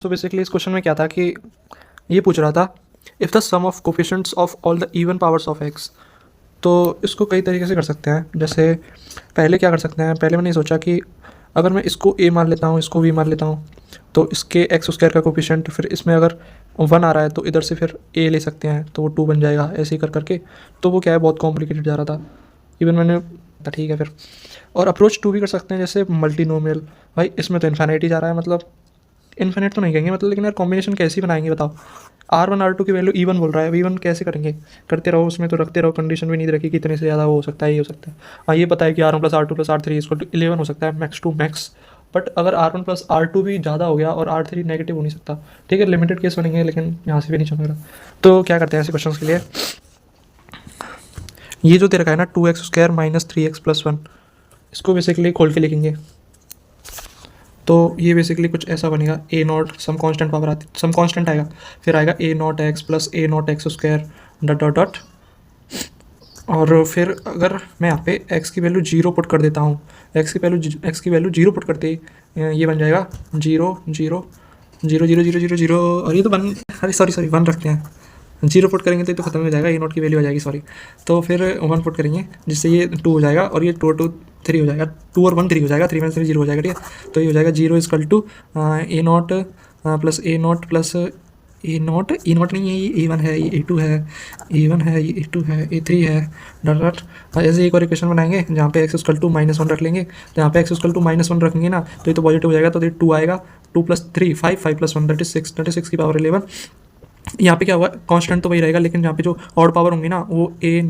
तो बेसिकली इस क्वेश्चन में क्या था कि ये पूछ रहा था if the sum of coefficients of all the even powers of x. तो इसको कई तरीके से कर सकते हैं। जैसे पहले क्या कर सकते हैं, पहले मैंने सोचा कि अगर मैं इसको ए मान लेता हूँ, इसको बी मान लेता हूँ, तो इसके एक्स स्क्वायर का कोफिशिएंट फिर इसमें अगर 1 आ रहा है तो इधर से फिर ए ले सकते हैं, तो वो 2 बन जाएगा, ऐसे ही कर करके। तो वो क्या है, बहुत कॉम्प्लिकेटेड जा रहा था। इवन मैंने था ठीक है फिर। और अप्रोच 2 भी कर सकते हैं, जैसे मल्टीनोमियल। भाई इसमें तो इन्फिनिटी जा रहा है, मतलब इन्फिनिट तो नहीं कहेंगे मतलब, लेकिन यार कॉम्बिनेशन कैसी बनाएंगे बताओ। R1 R2 की वैल्यू E1 बोल रहा है, V1 कैसे करेंगे? करते रहो, उसमें तो रखते रहो, कंडीशन भी नहीं रखी कि इतने से ज़्यादा वो हो सकता है, ये हो सकता है। हाँ ये पता है कि R1 plus R2 plus R3 equal to 11 हो सकता है, मैक्स टू मैक्स। बट अगर R1 प्लस R2 भी ज़्यादा हो गया और R3 नेगेटिव हो नहीं सकता, ठीक है लिमिटेड केस बनेंगे, लेकिन यहाँ से भी नहीं चलेगा। तो क्या करते हैं ऐसे क्वेश्चन के लिए, ये जो दे रखा है ना 2x² माइनस 3x प्लस 1, इसको बेसिकली खोल के लिखेंगे। तो ये बेसिकली कुछ ऐसा बनेगा, a naught some constant power आती, सम कांस्टेंट आएगा, फिर आएगा a naught x plus a naught x square dot dot dot. और फिर अगर मैं यहाँ पे x की वैल्यू 0 पुट कर देता हूँ, x की वैल्यू 0 पुट करते ही ये बन जाएगा 0 0 0 0 0 0 0। और ये तो 1, अरे सॉरी 1 रखते हैं। 0 पुट करेंगे तो ये तो खत्म हो जाएगा, ए नॉट की वैल्यू आ जाएगी, सॉरी। तो फिर 1 पुट करेंगे जिससे ये 2 हो जाएगा, और ये 2 2 3 हो जाएगा, 2 और 1 3 हो जाएगा, 3 में 3 0 हो जाएगा, ठीक है। तो ये हो जाएगा 0 is equal to a naught plus a naught plus a naught नहीं है, ये A1 है, ये A2 है, A1 है, ये A2 है, A3 है, डॉट डॉट। और ऐसे एक और इक्वेशन बनाएंगे जहाँ पे x इक्वल टू -1 रख लेंगे। तो यहाँ पे x इक्वल टू -1 रखेंगे ना, तो ये तो पॉजिटिव हो जाएगा, तो ये 2 आएगा, 2 प्लस 3 5 5 प्लस 1 दैट इज 6 की पावर 11। यहाँ पे क्या हुआ, कांस्टेंट तो वही रहेगा, लेकिन यहाँ पे जो ऑड पावर होंगी ना वो ए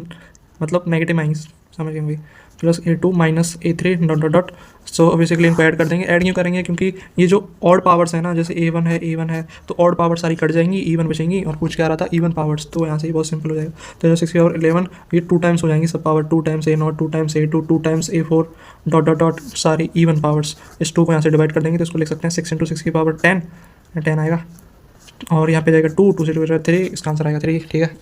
मतलब नेगेटिव आएंगी, समझ गए, plus A2 minus A3 dot dot dot. So basically इनको ऐड कर देंगे। ऐड क्यों करेंगे, क्योंकि ये जो ऑड पावर्स है ना, जैसे A1 है, तो ऑड पावर सारी कट जाएंगी, इवन बचेंगी, और पूछ क्या रहा था इवन पावर्स, तो यहाँ से ही बहुत सिंपल हो जाएगा। तो 6 की पावर 11 ये 2 टाइम्स हो जाएंगी सब power, 2 times A0 2 times A2 2 times A4 dot dot dot, सारी इवन पावर्स। इस 2 को यहाँ से डिवाइड कर देंगे, तो इसको लिख सकते हैं 6 × 6 की पावर 10 आएगा, और यहाँ पे जाएगा 2 2 से 2 3, इसका आंसर आएगा 3, ठीक है।